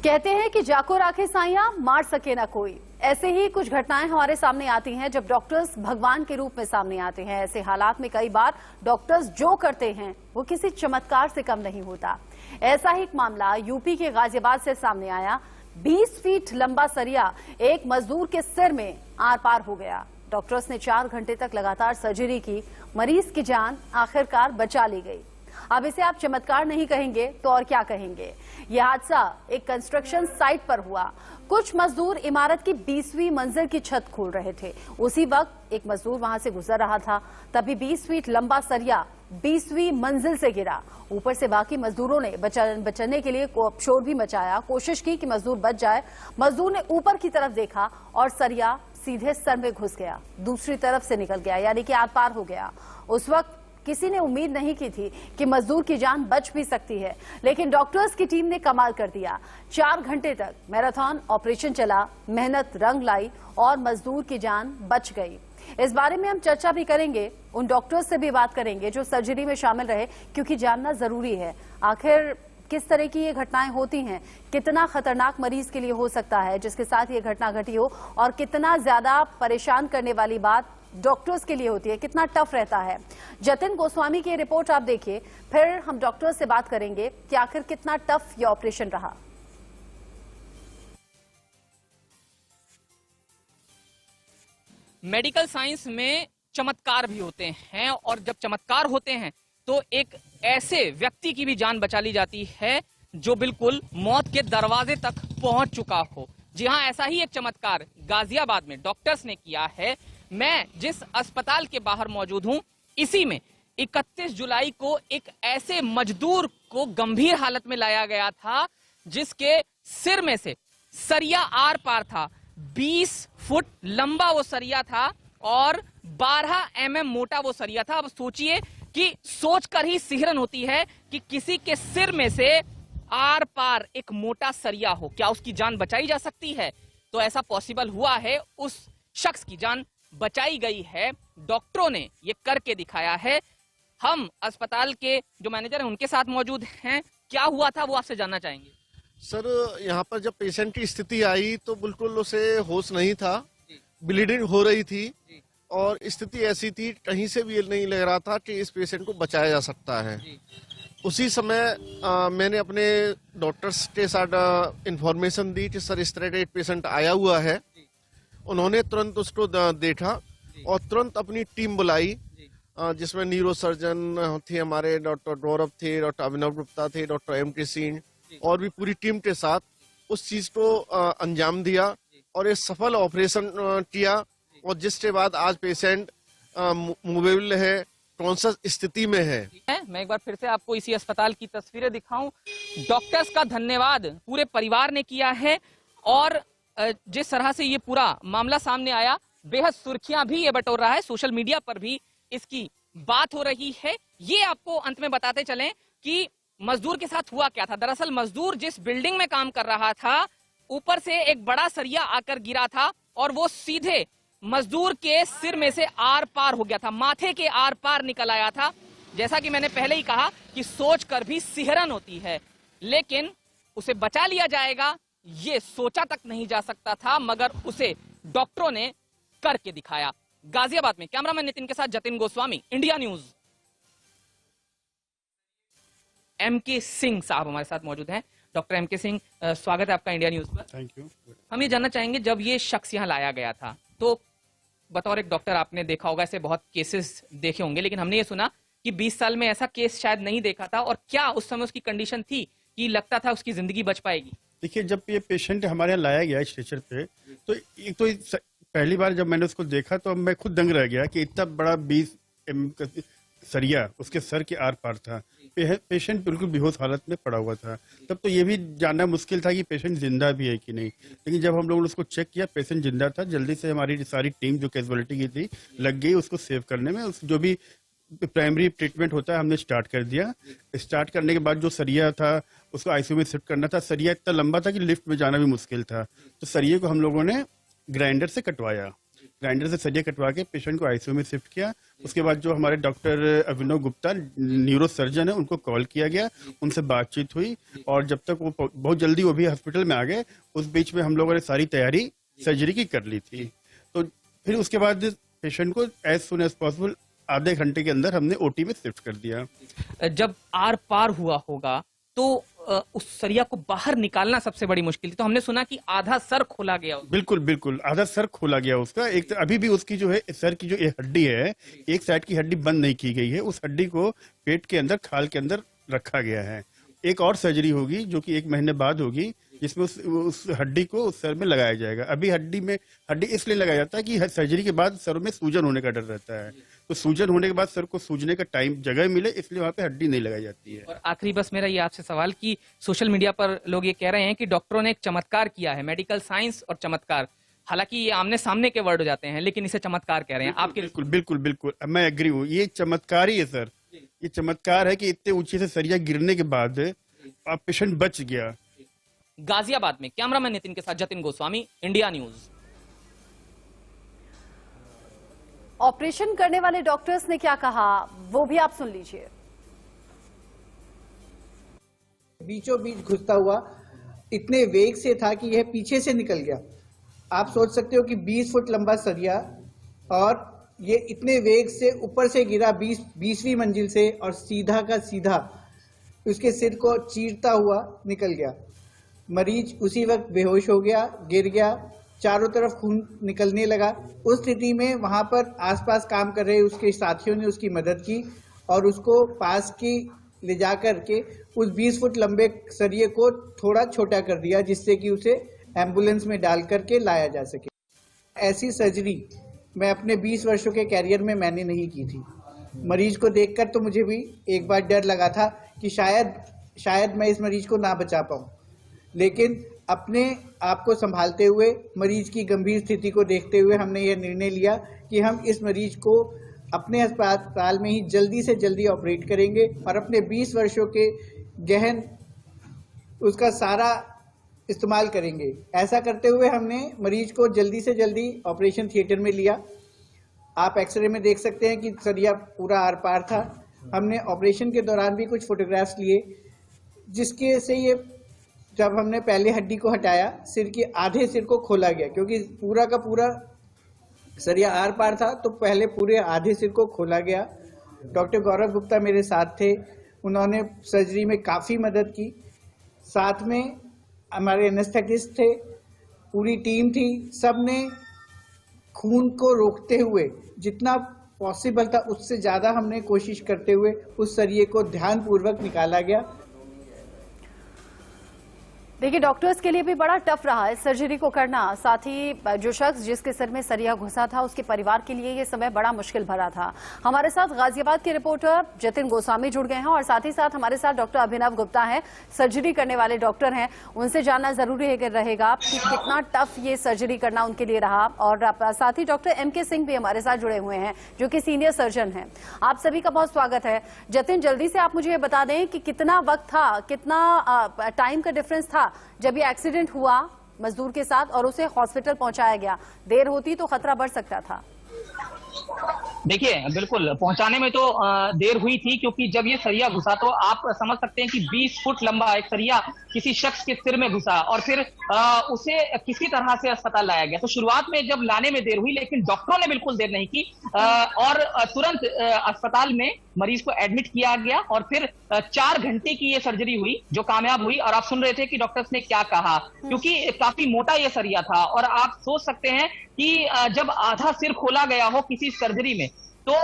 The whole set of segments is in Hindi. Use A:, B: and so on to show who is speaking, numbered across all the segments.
A: कहते हैं कि जाको राखे साइया मार सके ना कोई। ऐसे ही कुछ घटनाएं हमारे सामने आती हैं जब डॉक्टर्स भगवान के रूप में सामने आते हैं। ऐसे हालात में कई बार डॉक्टर्स जो करते हैं वो किसी चमत्कार से कम नहीं होता। ऐसा ही एक मामला यूपी के गाजियाबाद से सामने आया। 20 फीट लंबा सरिया एक मजदूर के सिर में आर पार हो गया। डॉक्टर्स ने 4 घंटे तक लगातार सर्जरी की, मरीज की जान आखिरकार बचा ली गई। अब इसे आप चमत्कार नहीं कहेंगे तो और क्या कहेंगे। यह हादसा एक कंस्ट्रक्शन साइट पर हुआ। कुछ मजदूर इमारत की 20वीं मंजिल की छत खोल रहे थे। उसी वक्त एक मजदूर वहां से गुजर रहा था, तभी 20 फीट लंबा सरिया 20वीं मंजिल से गिरा। ऊपर से बाकी मजदूरों ने बचने के लिए शोर भी मचाया, कोशिश की कि मजदूर बच जाए। मजदूर ने ऊपर की तरफ देखा और सरिया सीधे सर में घुस गया, दूसरी तरफ से निकल गया, यानी कि आर पार हो गया। उस वक्त किसी ने उम्मीद नहीं की थी कि मजदूर की जान बच भी सकती है, लेकिन डॉक्टर्स की टीम ने कमाल कर दिया। 4 घंटे तक मैराथन ऑपरेशन चला, मेहनत रंग लाई और मजदूर की जान बच गई। इस बारे में हम चर्चा भी करेंगे, उन डॉक्टर्स से भी बात करेंगे जो सर्जरी में शामिल रहे, क्योंकि जानना जरूरी है आखिर किस तरह की ये घटनाएं होती हैं, कितना खतरनाक मरीज के लिए हो सकता है जिसके साथ ये घटना घटी हो, और कितना ज्यादा परेशान करने वाली बात डॉक्टर्स के लिए होती है, कितना टफ रहता है। जतिन गोस्वामी की रिपोर्ट आप देखिए, फिर हम डॉक्टर्स से बात करेंगे कि आखिर कितना टफ ये ऑपरेशन रहा।
B: मेडिकल साइंस में चमत्कार भी होते हैं, और जब चमत्कार होते हैं तो एक ऐसे व्यक्ति की भी जान बचा ली जाती है जो बिल्कुल मौत के दरवाजे तक पहुंच चुका हो। जी हां, ऐसा ही एक चमत्कार गाजियाबाद में डॉक्टर्स ने किया है। मैं जिस अस्पताल के बाहर मौजूद हूं, इसी में 31 जुलाई को एक ऐसे मजदूर को गंभीर हालत में लाया गया था जिसके सिर में से सरिया आर पार था। 20 फुट लंबा वो सरिया था और 12 mm मोटा वो सरिया था। अब सोचिए कि सोचकर ही सिहरन होती है कि किसी के सिर में से आर पार एक मोटा सरिया हो, क्या उसकी जान बचाई जा सकती है? तो ऐसा पॉसिबल हुआ है, उस शख्स की जान बचाई गई है। डॉक्टरों ने ये करके दिखाया है। हम अस्पताल के जो मैनेजर हैं उनके साथ मौजूद हैं। क्या हुआ था वो आपसे जानना चाहेंगे।
C: सर, यहाँ पर जब पेशेंट की स्थिति आई तो बिल्कुल उसे होश नहीं था, ब्लीडिंग हो रही थी और स्थिति ऐसी थी, कहीं से भी ये नहीं लग रहा था कि इस पेशेंट को बचाया जा सकता है। उसी समय मैंने अपने डॉक्टर्स के साथ इंफॉर्मेशन दी कि सर इस तरह का एक पेशेंट आया हुआ है। उन्होंने तुरंत उसको देखा और तुरंत अपनी टीम बुलाई, जिसमें न्यूरो सर्जन थे हमारे, डॉक्टर गौरव थे, डॉक्टर अभिनव गुप्ता थे, डॉक्टर M.K. सिंह और भी पूरी टीम के साथ उस चीज को अंजाम दिया और एक सफल ऑपरेशन किया, और जिसके बाद आज पेशेंट मूवेबल है, कॉन्शियस स्थिति में है।
B: मैं एक बार फिर से आपको इसी अस्पताल की तस्वीरें दिखाऊं। डॉक्टर्स का धन्यवाद पूरे परिवार ने किया है, और जिस तरह से ये पूरा मामला सामने आया, बेहद सुर्खियां भी ये बटोर रहा है। सोशल मीडिया पर भी इसकी बात हो रही है। ये आपको अंत में बताते चलें कि मजदूर के साथ हुआ क्या था। दरअसल मजदूर जिस बिल्डिंग में काम कर रहा था, ऊपर से एक बड़ा सरिया आकर गिरा था और वो सीधे मजदूर के सिर में से आर पार हो गया था, माथे के आर पार निकल आया था। जैसा कि मैंने पहले ही कहा कि सोचकर भी सिहरन होती है, लेकिन उसे बचा लिया जाएगा ये सोचा तक नहीं जा सकता था, मगर उसे डॉक्टरों ने करके दिखाया। गाजियाबाद में कैमरामैन नितिन के साथ Jatin Goswami, India news. M.K. Singh साहब हमारे साथ मौजूद हैं। Doctor M.K. सिंह, स्वागत है आपका इंडिया न्यूज पर।
D: Thank you.
B: हम ये जानना चाहेंगे, जब ये शख्स यहाँ लाया गया था तो बतौर एक डॉक्टर आपने देखा होगा, ऐसे बहुत केसेस देखे होंगे, लेकिन हमने ये सुना कि 20 साल में ऐसा केस शायद नहीं देखा था। और क्या उस समय उसकी कंडीशन थी कि लगता था उसकी जिंदगी बच पाएगी?
D: देखिए, जब ये पेशेंट हमारे यहाँ लाया गया स्ट्रेचर पे, तो एक तो पहली बार जब मैंने उसको देखा तो मैं खुद दंग रह गया कि इतना बड़ा 20 mm का सरिया उसके सर के आर पार था। पेशेंट बिल्कुल बेहोश हालत में पड़ा हुआ था। तब तो ये भी जानना मुश्किल था कि पेशेंट जिंदा भी है कि नहीं, लेकिन जब हम लोगों ने उसको चेक किया, पेशेंट जिंदा था। जल्दी से हमारी सारी टीम जो कैजुअलिटी की थी लग गई उसको सेव करने में। जो भी प्राइमरी ट्रीटमेंट होता है हमने स्टार्ट कर दिया। स्टार्ट करने के बाद जो सरिया था उसको आईसीयू में शिफ्ट करना था। सरिया इतना लंबा था कि लिफ्ट में जाना भी मुश्किल था, तो सरिये को हम लोगों ने ग्राइंडर से कटवाया। ग्राइंडर से सरिया कटवा के पेशेंट को आईसीयू में शिफ्ट किया। उसके बाद जो हमारे डॉक्टर अभिनव गुप्ता न्यूरो सर्जन है उनको कॉल किया गया, उनसे बातचीत हुई और जब तक वो बहुत जल्दी वो भी हॉस्पिटल में आ गए, उस बीच में हम लोगों ने सारी तैयारी सर्जरी की कर ली थी। तो फिर उसके बाद पेशेंट को एज सुन एज पॉसिबल आधे घंटे के अंदर हमने ओटी में शिफ्ट कर दिया।
B: जब आर पार हुआ होगा तो उस सरिया को बाहर निकालना सबसे बड़ी मुश्किल थी। तो हमने सुना कि आधा सर खोला गया।
D: बिल्कुल बिल्कुल, आधा सर खोला गया उसका। एक अभी भी उसकी जो है सर की जो हड्डी है, एक साइड की हड्डी बंद नहीं की गई है, उस हड्डी को पेट के अंदर, खाल के अंदर रखा गया है। एक और सर्जरी होगी जो कि 1 महीने बाद होगी, जिसमें उस हड्डी को उस सर में लगाया जाएगा। अभी हड्डी इसलिए लगाया जाता है कि सर्जरी के बाद सर में सूजन होने का डर रहता है, तो सूजन होने के बाद सर को सूजने का जगह मिले, इसलिए वहाँ पे हड्डी नहीं लगाई जाती है।
B: और आखिरी बस मेरा ये आपसे सवाल कि सोशल मीडिया पर लोग ये कह रहे हैं कि डॉक्टरों ने एक चमत्कार किया है, मेडिकल साइंस और चमत्कार। हालांकि ये आमने सामने के वर्ड हो जाते हैं, लेकिन इसे चमत्कार कह रहे हैं। आपके
D: बिल्कुल बिल्कुल बिल्कुल मैं एग्री हूँ, ये चमत्कार ही है सर। ये चमत्कार है कि इतने ऊंचे से सरिया गिरने के बाद आप पेशेंट बच गया।
B: गाजियाबाद में कैमरामैन नितिन के साथ Jatin Goswami, India news.
A: Operation करने वाले डॉक्टर्स ने क्या कहा वो भी आप सुन लीजिए।
E: बीचों बीच घुसता हुआ इतने वेग से था कि यह पीछे से निकल गया। आप सोच सकते हो कि 20 फुट लंबा सरिया और ये इतने वेग से ऊपर से गिरा 20वीं मंजिल से और सीधा का सीधा उसके सिर को चीरता हुआ निकल गया। मरीज उसी वक्त बेहोश हो गया, गिर गया, चारों तरफ खून निकलने लगा। उस स्थिति में वहां पर आसपास काम कर रहे उसके साथियों ने उसकी मदद की और उसको पास की ले जा कर के उस 20 फुट लंबे सरिये को थोड़ा छोटा कर दिया, जिससे कि उसे एम्बुलेंस में डाल करके लाया जा सके। ऐसी सर्जरी मैं अपने 20 वर्षों के कैरियर में मैंने नहीं की थी। मरीज को देखकर तो मुझे भी एक बार डर लगा था कि शायद मैं इस मरीज को ना बचा पाऊं, लेकिन अपने आप को संभालते हुए, मरीज की गंभीर स्थिति को देखते हुए हमने यह निर्णय लिया कि हम इस मरीज को अपने अस्पताल में ही जल्दी से जल्दी ऑपरेट करेंगे और अपने 20 वर्षों के गहन उसका सारा इस्तेमाल करेंगे। ऐसा करते हुए हमने मरीज को जल्दी से जल्दी ऑपरेशन थिएटर में लिया। आप एक्सरे में देख सकते हैं कि सरिया पूरा आर पार था। हमने ऑपरेशन के दौरान भी कुछ फोटोग्राफ्स लिए, जिसके से ये जब हमने पहले हड्डी को हटाया, सिर के आधे सिर को खोला गया, क्योंकि पूरा का पूरा सरिया आर पार था, तो पहले पूरे आधे सिर को खोला गया। डॉक्टर गौरव गुप्ता मेरे साथ थे, उन्होंने सर्जरी में काफ़ी मदद की। साथ में हमारे एनेस्थेटिस्ट थे, पूरी टीम थी। सब ने खून को रोकते हुए जितना पॉसिबल था उससे ज़्यादा हमने कोशिश करते हुए उस सरिये को ध्यानपूर्वक निकाला गया।
A: देखिए, डॉक्टर्स के लिए भी बड़ा टफ रहा है सर्जरी को करना। साथ ही जो शख्स जिसके सिर में सरिया घुसा था उसके परिवार के लिए ये समय बड़ा मुश्किल भरा था। हमारे साथ गाजियाबाद के रिपोर्टर जतिन गोस्वामी जुड़ गए हैं और साथ ही साथ हमारे साथ डॉक्टर अभिनव गुप्ता हैं, सर्जरी करने वाले डॉक्टर हैं। उनसे जानना जरूरी रहेगा कि कितना टफ ये सर्जरी करना उनके लिए रहा। और साथ ही डॉक्टर MK सिंह भी हमारे साथ जुड़े हुए हैं जो कि सीनियर सर्जन हैं। आप सभी का बहुत स्वागत है। जतिन, जल्दी से आप मुझे ये बता दें कि कितना वक्त था, कितना टाइम का डिफरेंस था जब ये एक्सीडेंट हुआ मजदूर के साथ और उसे हॉस्पिटल पहुंचाया गया? देर होती तो खतरा बढ़ सकता था।
B: देखिए, बिल्कुल पहुंचाने में तो देर हुई थी, क्योंकि जब ये सरिया घुसा तो आप समझ सकते हैं कि 20 फुट लंबा एक सरिया किसी शख्स के सिर में घुसा और फिर उसे किसी तरह से अस्पताल लाया गया। तो शुरुआत में जब लाने में देर हुई, लेकिन डॉक्टरों ने बिल्कुल देर नहीं की और तुरंत अस्पताल में मरीज को एडमिट किया गया और फिर 4 घंटे की ये सर्जरी हुई जो कामयाब हुई। और आप सुन रहे थे कि डॉक्टर्स ने क्या कहा, क्योंकि काफी मोटा ये सरिया था और आप सोच सकते हैं कि जब आधा सिर खोला गया हो किसी सर्जरी में तो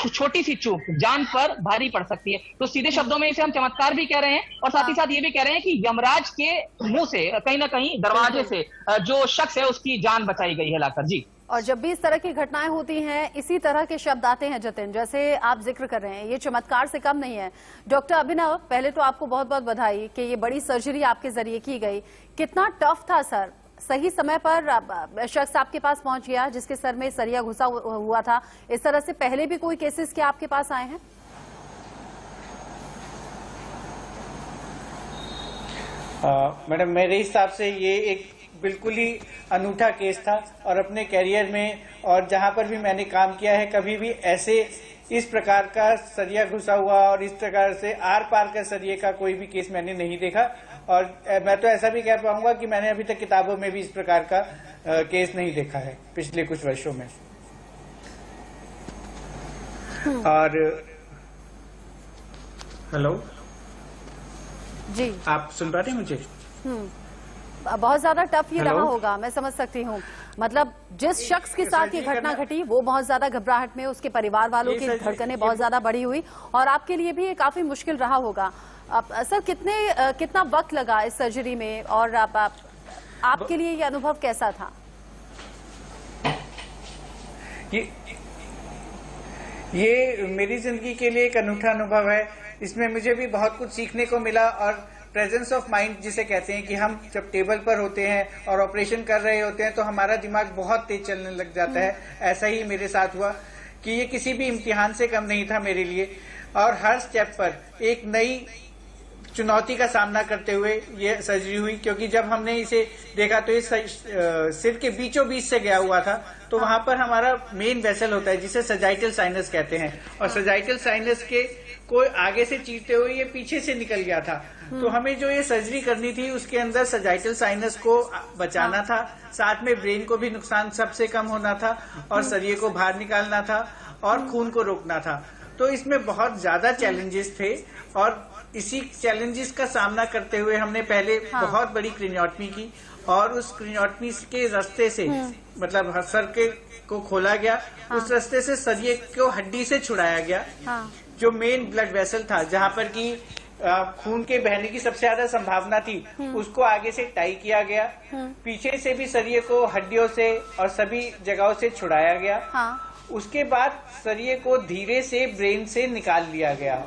B: छोटी सी चूक जान पर भारी पड़ सकती है। तो सीधे शब्दों में इसे हम चमत्कार भी कह रहे हैं और साथ ही साथ ये भी कह रहे हैं कि यमराज के मुंह से कहीं ना कहीं दरवाजे से जो शख्स है उसकी जान बचाई गई है लाकर। जी,
A: और जब भी इस तरह की घटनाएं होती हैं इसी तरह के शब्द आते हैं जतिन, जैसे आप जिक्र कर रहे हैं, ये चमत्कार से कम नहीं है। डॉक्टर अभिनव, पहले तो आपको बहुत बहुत बधाई कि ये बड़ी सर्जरी आपके जरिए की गई। कितना टफ था सर? सही समय पर शख्स आपके पास पहुंच गया जिसके सर में सरिया घुसा हुआ था। इस तरह से पहले भी कोई केसेस क्या आपके पास आए हैं?
E: मैडम, मेरे हिसाब से ये एक बिल्कुल ही अनूठा केस था और अपने करियर में और जहां पर भी मैंने काम किया है कभी भी ऐसे इस प्रकार का सरिया घुसा हुआ और इस प्रकार से आर पार का सरिये का कोई भी केस मैंने नहीं देखा। और मैं तो ऐसा भी कह पाऊंगा कि मैंने अभी तक किताबों में भी इस प्रकार का केस नहीं देखा है पिछले कुछ वर्षों में। और हेलो
A: जी,
E: आप सुन पा रहे हैं मुझे?
A: बहुत ज्यादा टफ ये
E: हेलो?
A: रहा होगा, मैं समझ सकती हूँ। मतलब जिस शख्स के साथ ये घटना घटी वो बहुत ज्यादा घबराहट में, उसके परिवार वालों की धड़कनें बहुत ज्यादा बढ़ी हुई और आपके लिए भी ये काफी मुश्किल रहा होगा। सर कितना वक्त लगा इस सर्जरी में और आपके लिए ये अनुभव कैसा था?
E: ये मेरी जिंदगी के लिए एक अनूठा अनुभव है। इसमें मुझे भी बहुत कुछ सीखने को मिला और प्रेजेंस ऑफ माइंड जिसे कहते हैं कि हम जब टेबल पर होते हैं और ऑपरेशन कर रहे होते हैं तो हमारा दिमाग बहुत तेज चलने लग जाता है। ऐसा ही मेरे साथ हुआ कि ये किसी भी इम्तिहान से कम नहीं था मेरे लिए और हर स्टेप पर एक नई चुनौती का सामना करते हुए ये सर्जरी हुई। क्योंकि जब हमने इसे देखा तो ये सिर के बीचों बीच से गया हुआ था, तो वहां पर हमारा मेन वेसल होता है जिसे सजाइटल साइनस कहते हैं और सजाइटल साइनस के को आगे से चीरते हुए ये पीछे से निकल गया था। तो हमें जो ये सर्जरी करनी थी उसके अंदर सजाइटल साइनस को बचाना था, साथ में ब्रेन को भी नुकसान सबसे कम होना था और सरिये को बाहर निकालना था और खून को रोकना था। तो इसमें बहुत ज्यादा चैलेंजेस थे और इसी चैलेंजेस का सामना करते हुए हमने पहले बहुत बड़ी क्रेनियोटमी की और उस क्रेनियोटमी के रास्ते से मतलब सर के को खोला गया। उस रास्ते से सरिये को हड्डी से छुड़ाया गया। जो मेन ब्लड वेसल था जहां पर कि खून के बहने की सबसे ज्यादा संभावना थी उसको आगे से टाई किया गया। पीछे से भी सरिये को हड्डियों से और सभी जगहों से छुड़ाया गया। उसके बाद सरिये को धीरे से ब्रेन से निकाल लिया गया।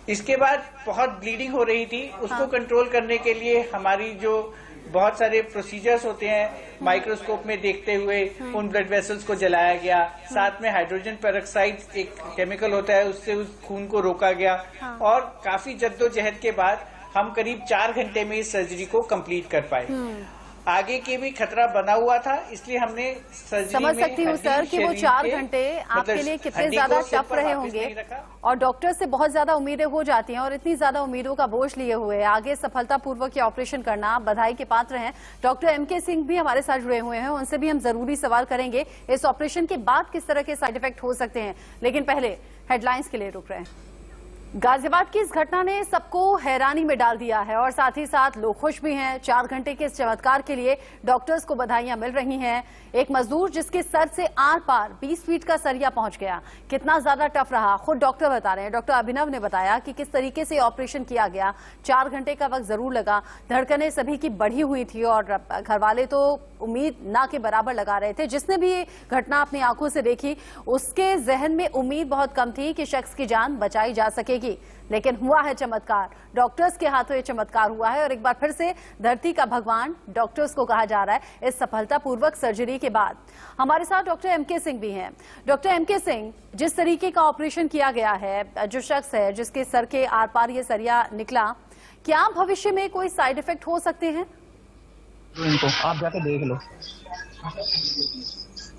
E: इसके बाद बहुत ब्लीडिंग हो रही थी, उसको कंट्रोल करने के लिए हमारी जो बहुत सारे प्रोसीजर्स होते हैं माइक्रोस्कोप में देखते हुए उन ब्लड वेसल्स को जलाया गया। साथ में हाइड्रोजन पेरोक्साइड एक केमिकल होता है उससे उस खून को रोका गया और काफी जद्दोजहद के बाद हम करीब 4 घंटे में इस सर्जरी को कंप्लीट कर पाए। आगे के भी खतरा बना हुआ था इसलिए हमने सर्जरी
A: समझ सकती हूँ सर कि वो 4 घंटे आपके लिए कितने ज्यादा टफ रहे होंगे और डॉक्टर से बहुत ज्यादा उम्मीदें हो जाती हैं और इतनी ज्यादा उम्मीदों का बोझ लिए हुए आगे सफलतापूर्वक ये ऑपरेशन करना बधाई के पात्र हैं। डॉक्टर एमके सिंह भी हमारे साथ जुड़े हुए हैं, उनसे भी हम जरूरी सवाल करेंगे इस ऑपरेशन के बाद किस तरह के साइड इफेक्ट हो सकते हैं, लेकिन पहले हेडलाइंस के लिए रुक रहे हैं। गाजियाबाद की इस घटना ने सबको हैरानी में डाल दिया है और साथ ही साथ लोग खुश भी हैं। 4 घंटे के इस चमत्कार के लिए डॉक्टर्स को बधाइयां मिल रही हैं। एक मजदूर जिसके सर से आर पार 20 फीट का सरिया पहुंच गया, कितना ज्यादा टफ रहा खुद डॉक्टर बता रहे हैं। डॉक्टर अभिनव ने बताया कि किस तरीके से ऑपरेशन किया गया। 4 घंटे का वक्त जरूर लगा, धड़कनें सभी की बढ़ी हुई थी और घर वाले तो उम्मीद ना के बराबर लगा रहे थे। जिसने भी ये घटना अपनी आंखों से देखी उसके जहन में उम्मीद बहुत कम थी कि शख्स की जान बचाई जा सकेगी, लेकिन हुआ है चमत्कार। डॉक्टर्स के हाथों ये चमत्कार हुआ है और एक बार फिर से धरती का भगवान डॉक्टर्स को कहा जा रहा है इस सफलतापूर्वक सर्जरी के बाद। हमारे साथ डॉक्टर एमके सिंह भी हैं। डॉक्टर एमके सिंह, जिस तरीके का ऑपरेशन किया गया है, जो शख्स है जिसके सर के आर पार ये सरिया निकला, क्या भविष्य में कोई साइड इफेक्ट हो सकते हैं?
F: इनको आप जाकर देख लो।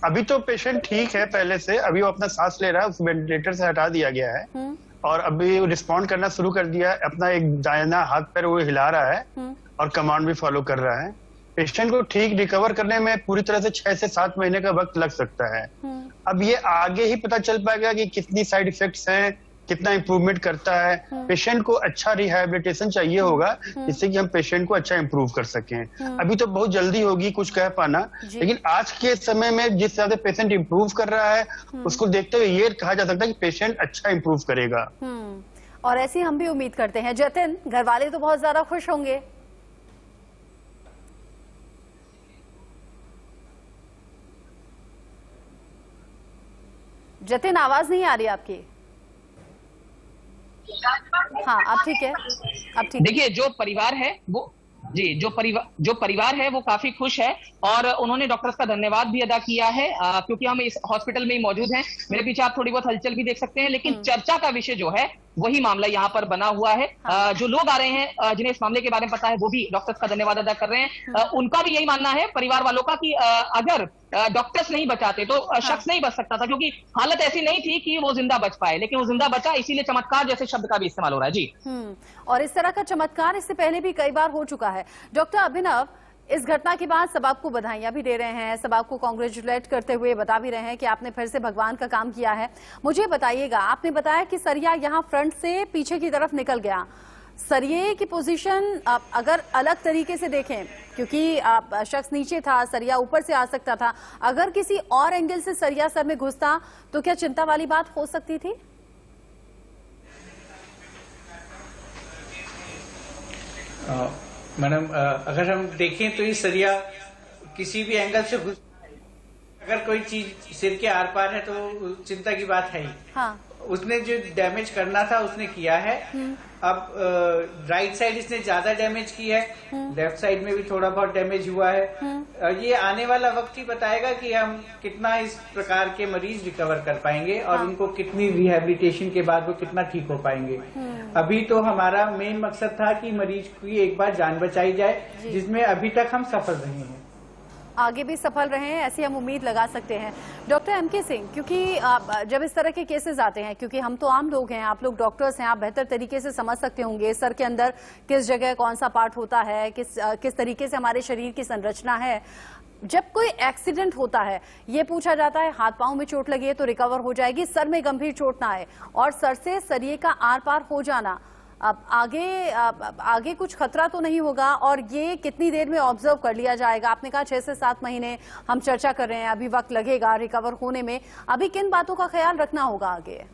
D: अभी तो पेशेंट ठीक है पहले से, अभी वो अपना सांस ले रहा है, उस वेंटिलेटर से हटा दिया गया है और अभी रिस्पॉन्ड करना शुरू कर दिया है। अपना एक दाहिना हाथ पैर वो हिला रहा है और कमांड भी फॉलो कर रहा है। पेशेंट को ठीक रिकवर करने में पूरी तरह से 6 से 7 महीने का वक्त लग सकता है। अब ये आगे ही पता चल पाएगा कि कितनी साइड इफेक्ट्स हैं, कितना इंप्रूवमेंट करता है। पेशेंट को अच्छा रिहैबिलिटेशन चाहिए होगा जिससे कि हम पेशेंट को अच्छा इंप्रूव कर सकें। अभी तो बहुत जल्दी होगी कुछ कह पाना, लेकिन आज के समय में जिस तरह से पेशेंट इंप्रूव कर रहा है उसको देखते हुए ये कहा जा सकता है कि पेशेंट अच्छा इंप्रूव करेगा।
A: और ऐसी हम भी उम्मीद करते हैं। जतिन, घर वाले तो बहुत ज्यादा खुश होंगे। जतिन, आवाज नहीं आ रही आपकी। हाँ, अब ठीक है, अब ठीक।
B: देखिए, जो परिवार है वो जी, जो परिवार है वो काफी खुश है और उन्होंने डॉक्टर्स का धन्यवाद भी अदा किया है, क्योंकि हम इस हॉस्पिटल में ही मौजूद हैं। मेरे पीछे आप थोड़ी बहुत हलचल भी देख सकते हैं, लेकिन चर्चा का विषय जो है वही मामला यहाँ पर बना हुआ है। जो लोग आ रहे हैं, जिन्हें इस मामले के बारे में पता है, वो भी डॉक्टर्स का धन्यवाद अदा कर रहे हैं। उनका भी यही मानना है परिवार वालों का कि अगर डॉक्टर्स नहीं बचाते तो शख्स नहीं बच सकता था, क्योंकि हालत ऐसी नहीं थी कि वो जिंदा बच पाए, लेकिन वो जिंदा बचा, इसीलिए चमत्कार जैसे शब्द का भी इस्तेमाल हो रहा है। जी,
A: और इस तरह का चमत्कार इससे पहले भी कई बार हो चुका है। डॉक्टर अभिनव, इस घटना के बाद सब आपको बधाइयां भी दे रहे हैं, सब आपको कॉन्ग्रेचुलेट करते हुए बता भी रहे हैं कि आपने फिर से भगवान का काम किया है। मुझे बताइएगा, आपने बताया कि सरिया यहाँ फ्रंट से पीछे की तरफ निकल गया। सरिये की पोजीशन अगर अलग तरीके से देखें, क्योंकि शख्स नीचे था, सरिया ऊपर से आ सकता था, अगर किसी और एंगल से सरिया सर में घुसता तो क्या चिंता वाली बात हो सकती थी?
E: मैडम, अगर हम देखें तो ये सरिया किसी भी एंगल से घुस, अगर कोई चीज सिर के आर पार है तो चिंता की बात है ही। हाँ। उसने जो डैमेज करना था उसने किया है। अब राइट साइड इसने ज्यादा डैमेज की है, लेफ्ट साइड में भी थोड़ा बहुत डैमेज हुआ है। ये आने वाला वक्त ही बताएगा कि हम कितना इस प्रकार के मरीज रिकवर कर पाएंगे और उनको कितनी रिहैबिलिटेशन के बाद वो कितना ठीक हो पाएंगे। अभी तो हमारा मेन मकसद था कि मरीज की एक बार जान बचाई जाए, जिसमें अभी तक हम सफल रहे हैं,
A: आगे भी सफल रहे हैं, ऐसी हम उम्मीद लगा सकते हैं। डॉक्टर एमके सिंह, क्योंकि जब इस तरह के केसेस आते हैं, क्योंकि हम तो आम लोग हैं, आप लोग डॉक्टर्स हैं, आप बेहतर तरीके से समझ सकते होंगे सर के अंदर किस जगह कौन सा पार्ट होता है, किस तरीके से हमारे शरीर की संरचना है। जब कोई एक्सीडेंट होता है, ये पूछा जाता है हाथ पांव में चोट लगी है तो रिकवर हो जाएगी, सर में गंभीर चोट ना आए, और सर से सरिये का आर पार हो जाना, अब आगे कुछ खतरा तो नहीं होगा, और ये कितनी देर में ऑब्जर्व कर लिया जाएगा? आपने कहा 6 से 7 महीने हम चर्चा कर रहे हैं, अभी वक्त लगेगा रिकवर होने में, अभी किन बातों का ख्याल रखना होगा आगे?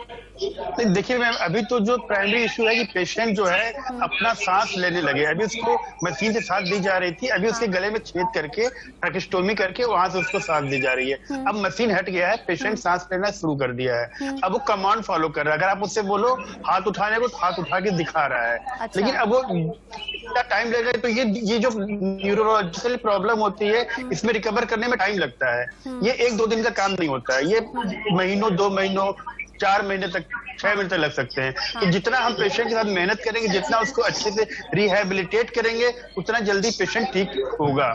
D: देखिए मैम, अभी तो जो प्राइमरी इशू है कि पेशेंट जो है अपना सांस लेने लगे। अभी उसको मशीन से सांस दी जा रही थी, अभी उसके गले में छेद करके ट्रैकेस्टोमी करके वहां से उसको सांस दी जा रही है। अब मशीन हट गया है, पेशेंट सांस लेना शुरू कर दिया है। अब वो कमांड फॉलो कर रहा है। अगर आप उससे बोलो हाथ उठाने को, हाथ उठा के दिखा रहा है।
A: अच्छा।
D: लेकिन अब वो टाइम लगेगा, तो ये जो न्यूरोलॉजिकल प्रॉब्लम होती है, इसमें रिकवर करने में टाइम लगता है। ये 1-2 दिन का काम नहीं होता है, ये महीनों, 2 महीनों, 4 महीने तक, 6 महीने तक लग सकते हैं। कि जितना हम पेशेंट के साथ मेहनत करेंगे, जितना उसको अच्छे से रिहैबिलिटेट करेंगे, उतना जल्दी पेशेंट ठीक होगा।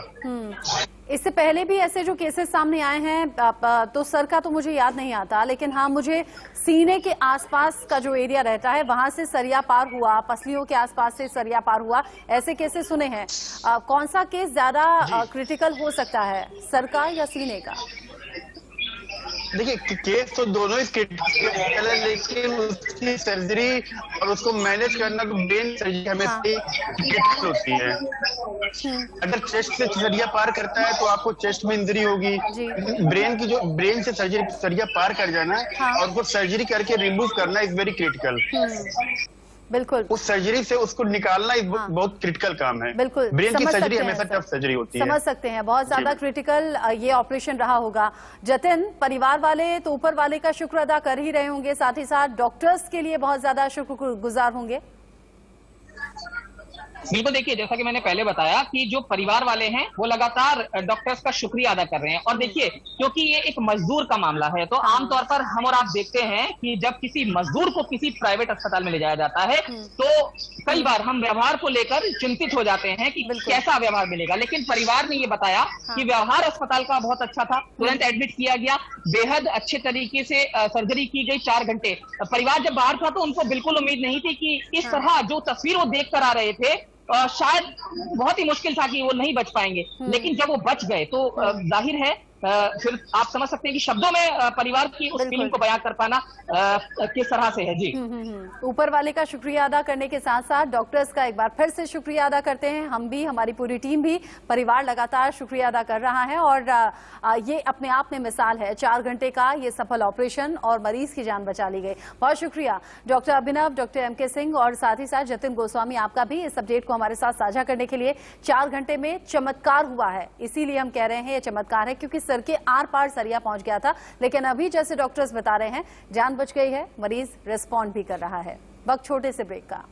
A: इससे पहले भी ऐसे जो केसेस सामने आए हैं, तो सर का तो मुझे याद नहीं आता, लेकिन हाँ मुझे सीने के आसपास का जो एरिया रहता है वहां से सरिया पार हुआ, पसलियों के आसपास से सरिया पार हुआ, ऐसे केसेस सुने हैं। कौन सा केस ज्यादा क्रिटिकल हो सकता है, सर का या सीने का?
D: देखिए, केस तो दोनों ही क्रिटिकल है, लेकिन उसकी सर्जरी और उसको मैनेज करना तो ब्रेन सर्जरी हमेशा ही क्रिटिकल होती है। अगर चेस्ट से सरिया पार करता है तो आपको चेस्ट में इंजरी होगी। ब्रेन से सरिया पार कर जाना और वो सर्जरी करके रिमूव करना इज वेरी क्रिटिकल।
A: बिल्कुल,
D: उस सर्जरी से उसको निकालना बहुत क्रिटिकल काम है।
A: बिल्कुल,
D: ब्रेन की सर्जरी हमेशा टफ सर्जरी होती है।
A: समझ सकते हैं, बहुत ज्यादा क्रिटिकल ये ऑपरेशन रहा होगा। जतिन, परिवार वाले तो ऊपर वाले का शुक्र अदा कर ही रहे होंगे, साथ ही साथ डॉक्टर्स के लिए बहुत ज्यादा शुक्रगुजार होंगे।
B: बिल्कुल, देखिए जैसा कि मैंने पहले बताया कि जो परिवार वाले हैं वो लगातार डॉक्टर्स का शुक्रिया अदा कर रहे हैं। और देखिए, क्योंकि ये एक मजदूर का मामला है, तो आमतौर पर हम और आप देखते हैं कि जब किसी मजदूर को किसी प्राइवेट अस्पताल में ले जाया जाता है तो कई बार हम व्यवहार को लेकर चिंतित हो जाते हैं कि कैसा व्यवहार मिलेगा, लेकिन परिवार ने ये बताया कि व्यवहार अस्पताल का बहुत अच्छा था, तुरंत एडमिट किया गया, बेहद अच्छे तरीके से सर्जरी की गई 4 घंटे। परिवार जब बाहर था तो उनको बिल्कुल उम्मीद नहीं थी कि इस तरह जो तस्वीर वो देख कर आ रहे थे, शायद बहुत ही मुश्किल था कि वो नहीं बच पाएंगे, लेकिन जब वो बच गए तो जाहिर है फिर आप समझ सकते हैं कि शब्दों में परिवार की उस फीलिंग को बयां कर पाना किस तरह से है। जी,
A: ऊपर वाले का शुक्रिया अदा करने के साथ साथ डॉक्टर्स का एक बार फिर से शुक्रिया अदा करते हैं, हम भी, हमारी पूरी टीम भी, परिवार लगातार शुक्रिया अदा कर रहा है। और ये अपने आप में मिसाल है, 4 घंटे का ये सफल ऑपरेशन और मरीज की जान बचा ली गई। बहुत शुक्रिया डॉक्टर अभिनव, डॉक्टर एमके सिंह और साथ ही साथ जतिन गोस्वामी, आपका भी इस अपडेट को हमारे साथ साझा करने के लिए। 4 घंटे में चमत्कार हुआ है, इसीलिए हम कह रहे हैं ये चमत्कार है, क्योंकि सर के आर पार सरिया पहुंच गया था, लेकिन अभी जैसे डॉक्टर्स बता रहे हैं जान बच गई है, मरीज रिस्पॉन्ड भी कर रहा है। वक्त छोटे से ब्रेक का।